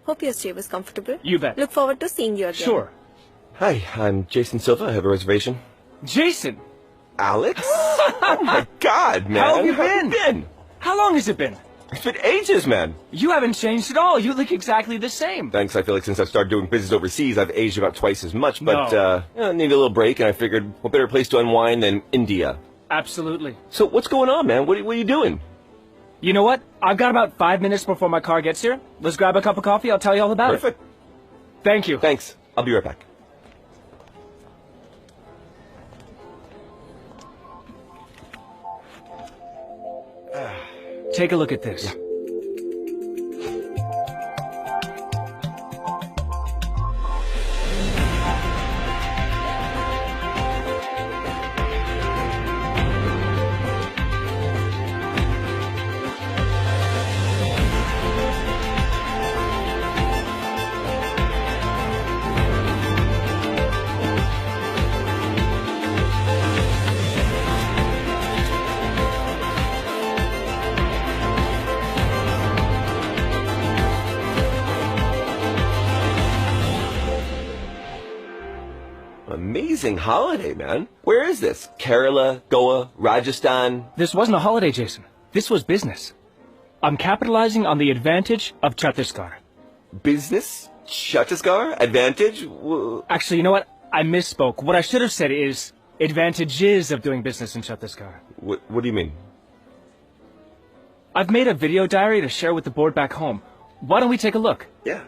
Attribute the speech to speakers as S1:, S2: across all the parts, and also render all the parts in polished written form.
S1: Hope your stay was comfortable.
S2: You bet.
S1: Look forward to seeing you again.
S2: Sure.
S3: Hi, I'm Jason Silva. I have a reservation.
S2: Jason!
S3: Alex? Oh my God, man.
S2: How have you been? How long has it been?
S3: It's been ages, man.
S2: You haven't changed at all. You look exactly the same.
S3: Thanks. I feel like since I've started doing business overseas, I've aged about twice as much. But, I need a little break, and I figured what better place to unwind than India.
S2: Absolutely.
S3: So what's going on, man? What are you doing?
S2: You know what? I've got about 5 minutes before my car gets here. Let's grab a cup of coffee. I'll tell you all about it.
S3: Perfect.
S2: Thank you.
S3: Thanks. I'll be right back.
S2: Take a look at this.
S3: Yeah. Amazing holiday, man. Where is this? Kerala, Goa, Rajasthan?
S2: This wasn't a holiday, Jason. This was business. I'm capitalizing on the advantage of Chhattisgarh.
S3: Business? Chhattisgarh? Advantage?
S2: Actually, you know what? I misspoke. What I should have said is advantages of doing business in Chhattisgarh.
S3: What do you mean?
S2: I've made a video diary to share with the board back home. Why don't we take a look?
S3: Yeah.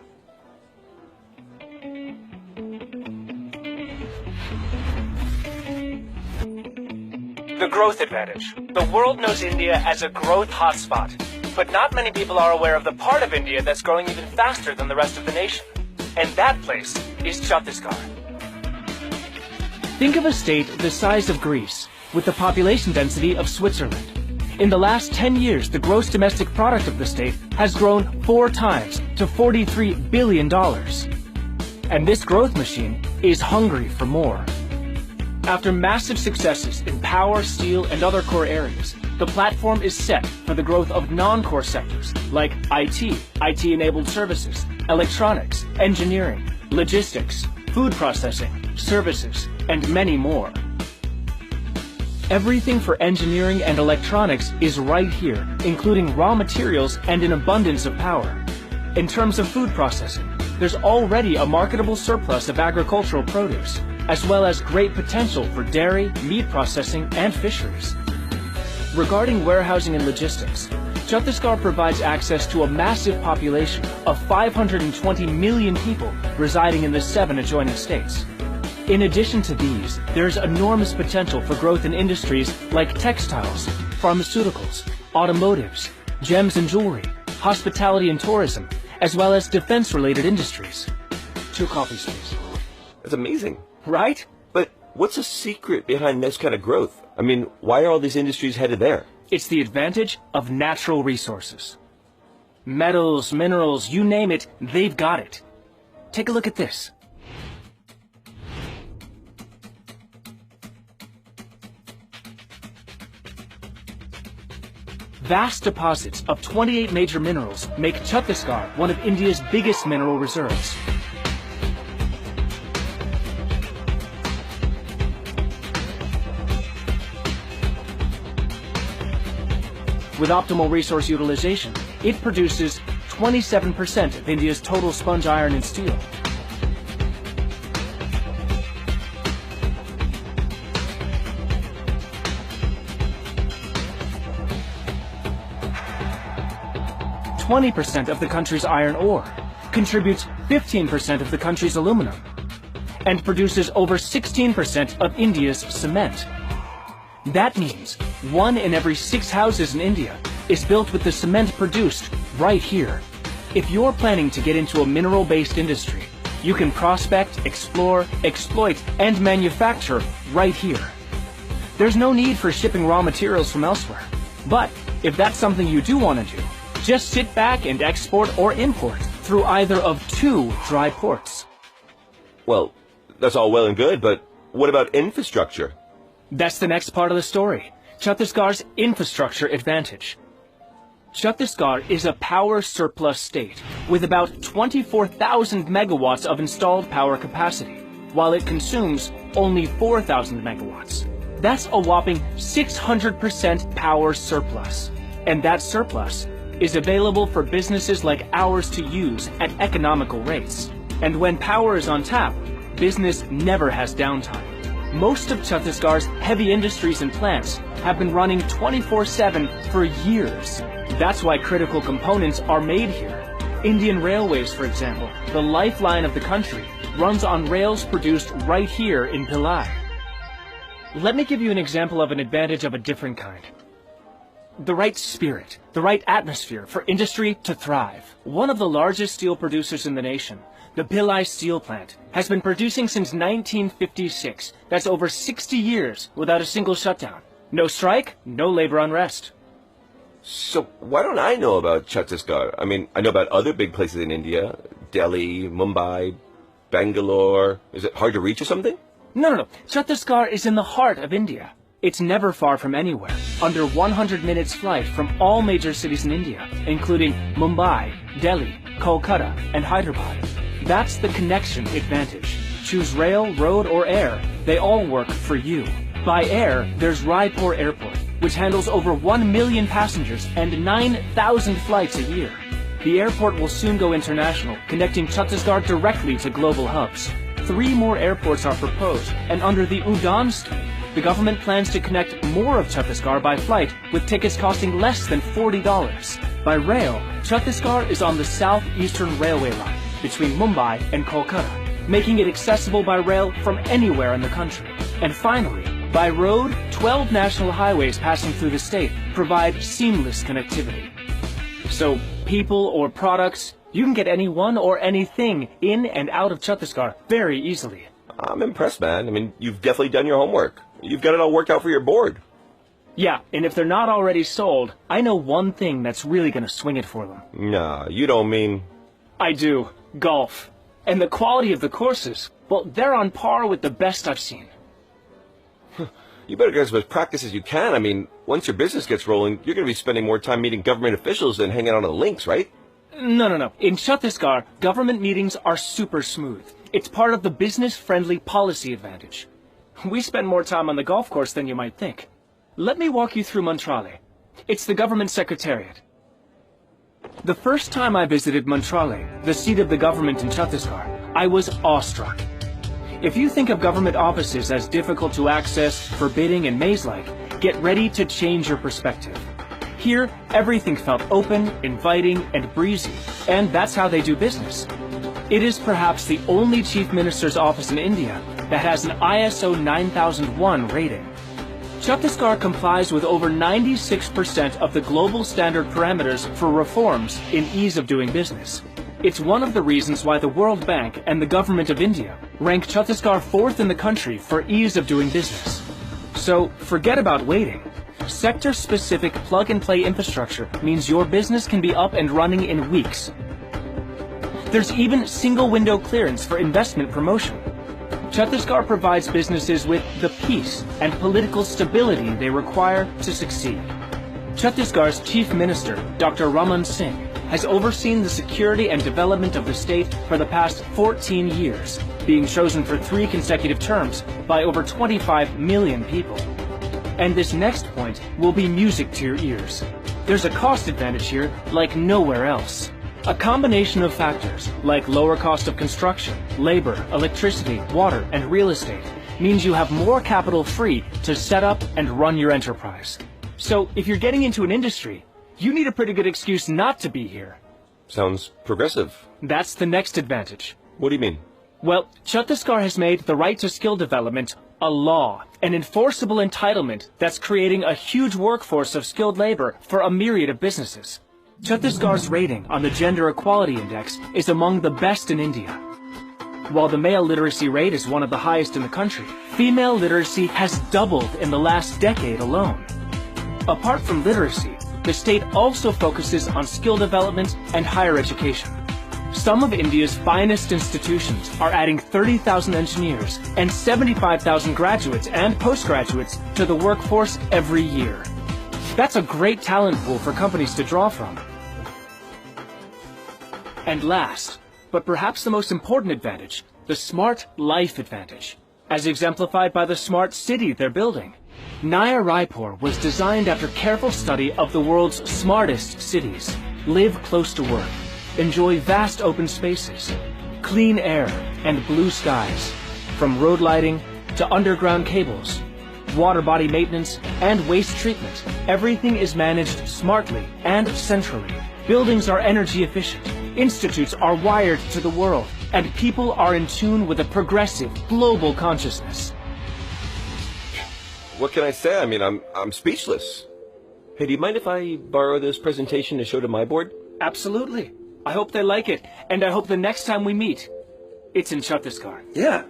S2: The growth advantage. The world knows India as a growth hotspot, but not many people are aware of the part of India that's growing even faster than the rest of the nation. And that place is Chhattisgarh. Think of a state the size of Greece, with the population density of Switzerland. In the last 10 years, the gross domestic product of the state has grown 4 times to $43 billion. And this growth machine is hungry for more. After massive successes in power, steel, and other core areas, the platform is set for the growth of non-core sectors like IT, IT-enabled services, electronics, engineering, logistics, food processing, services, and many more. Everything for engineering and electronics is right here, including raw materials and an abundance of power. In terms of food processing, there's already a marketable surplus of agricultural produce, as well as great potential for dairy, meat processing, and fisheries. Regarding warehousing and logistics, Chhattisgarh provides access to a massive population of 520 million people residing in the 7 adjoining states. In addition to these, there is enormous potential for growth in industries like textiles, pharmaceuticals, automotives, gems and jewelry, hospitality and tourism, as well as defense-related industries. 2 coffees, please.
S3: That's amazing.
S2: Right?
S3: But what's the secret behind this kind of growth? I mean, why are all these industries headed there?
S2: It's the advantage of natural resources. Metals, minerals, you name it, they've got it. Take a look at this. Vast deposits of 28 major minerals make Chhattisgarh one of India's biggest mineral reserves. With optimal resource utilization, it produces 27% of India's total sponge iron and steel. (20% of the country's iron ore, contributes 15% of the country's aluminum, and produces over 16% of India's cement. That means 1 in every 6 houses in India is built with the cement produced right here. If you're planning to get into a mineral-based industry, you can prospect, explore, exploit, and manufacture right here. There's no need for shipping raw materials from elsewhere. But if that's something you do want to do, just sit back and export or import through either of 2 dry ports.
S3: Well, that's all well and good, but what about infrastructure?
S2: That's the next part of the story. Chhattisgarh's infrastructure advantage. Chhattisgarh is a power surplus state with about 24,000 megawatts of installed power capacity, while it consumes only 4,000 megawatts. That's a whopping 600% power surplus. And that surplus is available for businesses like ours to use at economical rates. And when power is on tap, business never has downtime. Most of Chhattisgarh's heavy industries and plants have been running 24/7 for years. That's why critical components are made here. Indian Railways, for example, the lifeline of the country, runs on rails produced right here in Bhilai. Let me give you an example of an advantage of a different kind. The right spirit, the right atmosphere for industry to thrive. One of the largest steel producers in the nation, the Bhilai Steel Plant, has been producing since 1956. That's over 60 years without a single shutdown. No strike, no labor unrest.
S3: So why don't I know about Chhattisgarh? I mean, I know about other big places in India, Delhi, Mumbai, Bangalore. Is it hard to reach or something?
S2: No. Chhattisgarh is in the heart of India. It's never far from anywhere, under 100 minutes flight from all major cities in India, including Mumbai, Delhi, Kolkata, and Hyderabad. That's the connection advantage. Choose rail, road, or air. They all work for you. By air, there's Raipur Airport, which handles over 1 million passengers and 9,000 flights a year. The airport will soon go international, connecting Chhattisgarh directly to global hubs. 3 more airports are proposed, and under the Udaan scheme, the government plans to connect more of Chhattisgarh by flight, with tickets costing less than $40. By rail, Chhattisgarh is on the southeastern railway line between Mumbai and Kolkata, making it accessible by rail from anywhere in the country. And finally, by road, 12 national highways passing through the state provide seamless connectivity. So, people or products, you can get anyone or anything in and out of Chhattisgarh very easily.
S3: I'm impressed, man. I mean, you've definitely done your homework. You've got it all worked out for your board.
S2: Yeah, and if they're not already sold, I know one thing that's really going to swing it for them.
S3: Nah, you don't mean...
S2: I do. Golf. And the quality of the courses, well, they're on par with the best I've seen.
S3: You better get as much practice as you can. I mean, once your business gets rolling, you're going to be spending more time meeting government officials than hanging out on the links, right?
S2: No. In Chhattisgarh, government meetings are super smooth. It's part of the business-friendly policy advantage. We spend more time on the golf course than you might think. Let me walk you through Mantrale. It's the government secretariat. The first time I visited Mantrale, the seat of the government in Chhattisgarh, I was awestruck. If you think of government offices as difficult to access, forbidding, and maze-like, get ready to change your perspective. Here, everything felt open, inviting, and breezy, and that's how they do business. It is perhaps the only chief minister's office in India that has an ISO 9001 rating. Chhattisgarh complies with over 96% of the global standard parameters for reforms in ease of doing business. It's one of the reasons why the World Bank and the Government of India rank Chhattisgarh 4th in the country for ease of doing business. So forget about waiting. Sector-specific plug-and-play infrastructure means your business can be up and running in weeks. There's even single-window clearance for investment promotion. Chhattisgarh provides businesses with the peace and political stability they require to succeed. Chhattisgarh's Chief Minister, Dr. Raman Singh, has overseen the security and development of the state for the past 14 years, being chosen for 3 consecutive terms by over 25 million people. And this next point will be music to your ears. There's a cost advantage here like nowhere else. A combination of factors, like lower cost of construction, labor, electricity, water, and real estate, means you have more capital free to set up and run your enterprise. So if you're getting into an industry, you need a pretty good excuse not to be here.
S3: Sounds progressive.
S2: That's the next advantage.
S3: What do you mean?
S2: Well, Chhattisgarh has made the right to skill development a law, an enforceable entitlement that's creating a huge workforce of skilled labor for a myriad of businesses. Chhattisgarh's rating on the Gender Equality Index is among the best in India. While the male literacy rate is one of the highest in the country, female literacy has doubled in the last decade alone. Apart from literacy, the state also focuses on skill development and higher education. Some of India's finest institutions are adding 30,000 engineers and 75,000 graduates and postgraduates to the workforce every year. That's a great talent pool for companies to draw from. And last, but perhaps the most important advantage, the smart life advantage, as exemplified by the smart city they're building. Naya Raipur was designed after careful study of the world's smartest cities. Live close to work, enjoy vast open spaces, clean air and blue skies, from road lighting to underground cables, water body maintenance and waste treatment. Everything is managed smartly and centrally. Buildings are energy efficient, institutes are wired to the world, and people are in tune with a progressive global consciousness.
S3: What can I say? I mean, I'm speechless. Hey, do you mind if I borrow this presentation to show to my board?
S2: Absolutely. I hope they like it, and I hope the next time we meet, it's in Chhattisgarh.
S3: Yeah.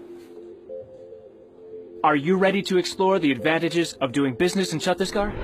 S2: Are you ready to explore the advantages of doing business in Chhattisgarh?